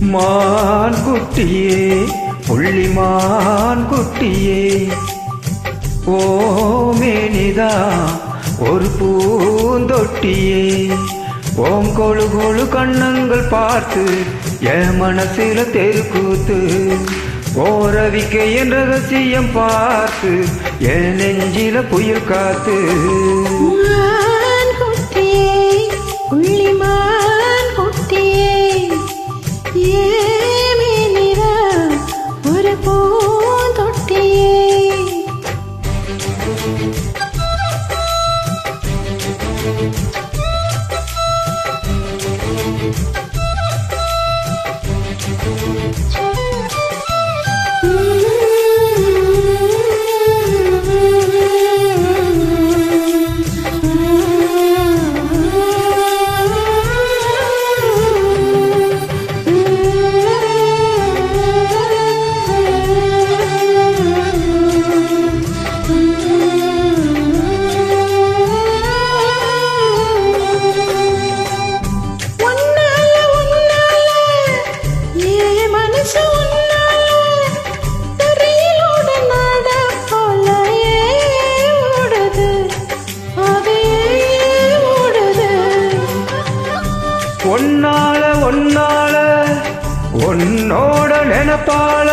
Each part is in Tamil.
மான் குட்டியே புள்ளிமான் குட்டியே ஓமேனிதா ஒரு பூந்தொட்டியே ஓம் கொழு கொழு கண்ணங்கள் பார்த்து என் மனசில தெருக்கூத்து ஓரவிக்க என் ரகசியம் பார்த்து என் நெஞ்சில புயல் காத்து ஒன்னால உன்னோட நினைப்பால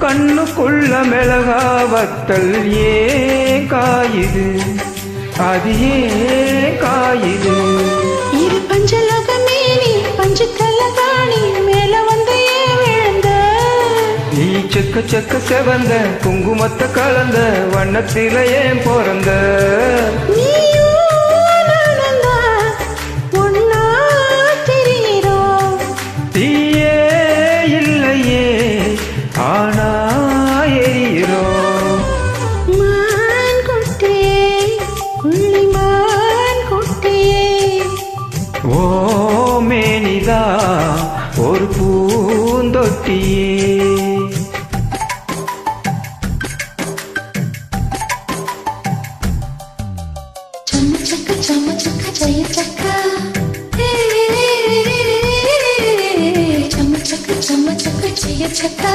கண்ணுக்குள்ள மிளகா வத்தல் ஏன் காயுது அது ஏன் காயுது இரு பஞ்சலோகமே நீ பஞ்சு கலகாணி மேல வந்து விழுந்த நீ செக்க செக்க செவந்த குங்குமத்தை கலந்த வண்ணத்தில ஏன் பிறந்த ஓமேனிதா ஒரு பூந்தொட்டியே சம்ம சக்க ஜெய சக்கா சம்ம சக்க ஜெய சக்கா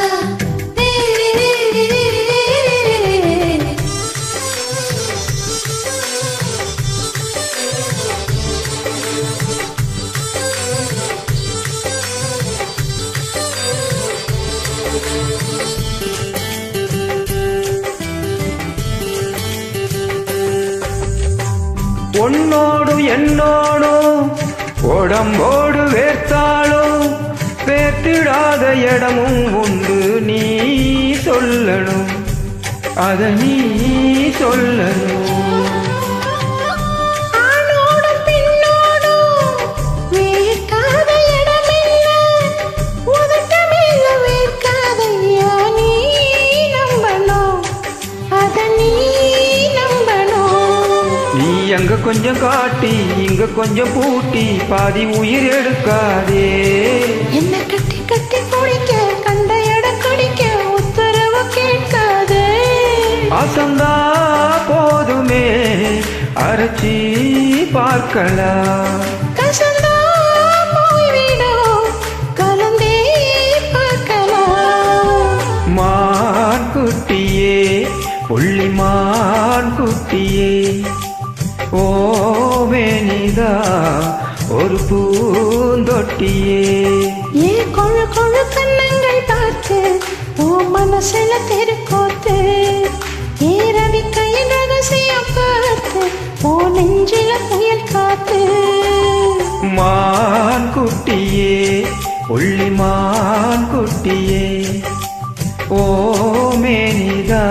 உன்னோடும் என்னோடும் உடம்போடு வேர்த்தாலும் வேர்த்திடாத இடமும் உண்டு நீ சொல்லணும் அத நீ சொல்லணும் அங்க கொஞ்சம் காட்டி இங்க கொஞ்சம் பூட்டி பாதி உயிர் எடுக்காதே என்ன கட்டி கட்டி குடிக்க கண்ட இடம் கடிக்க உத்தரவு கேட்காதே அசந்தா போதுமே அரைச்சி பார்க்கலாம் கசந்தா போய்விடும் கலந்தே பார்க்கலாம் மான் குட்டியே புள்ளிமான் குட்டியே ஓமேனிதா ஒரு பூந்தொட்டியே ஏ கொழு கொழு கண்ணங்கள் பார்த்து ஓ மனசுல தெருக்கோத்து ஏ ரவி கையின் ரகசியம் பார்த்து ஓ நெஞ்சில புயல் காத்து மான் குட்டியே புள்ளிமான் குட்டியே ஓமேனிதா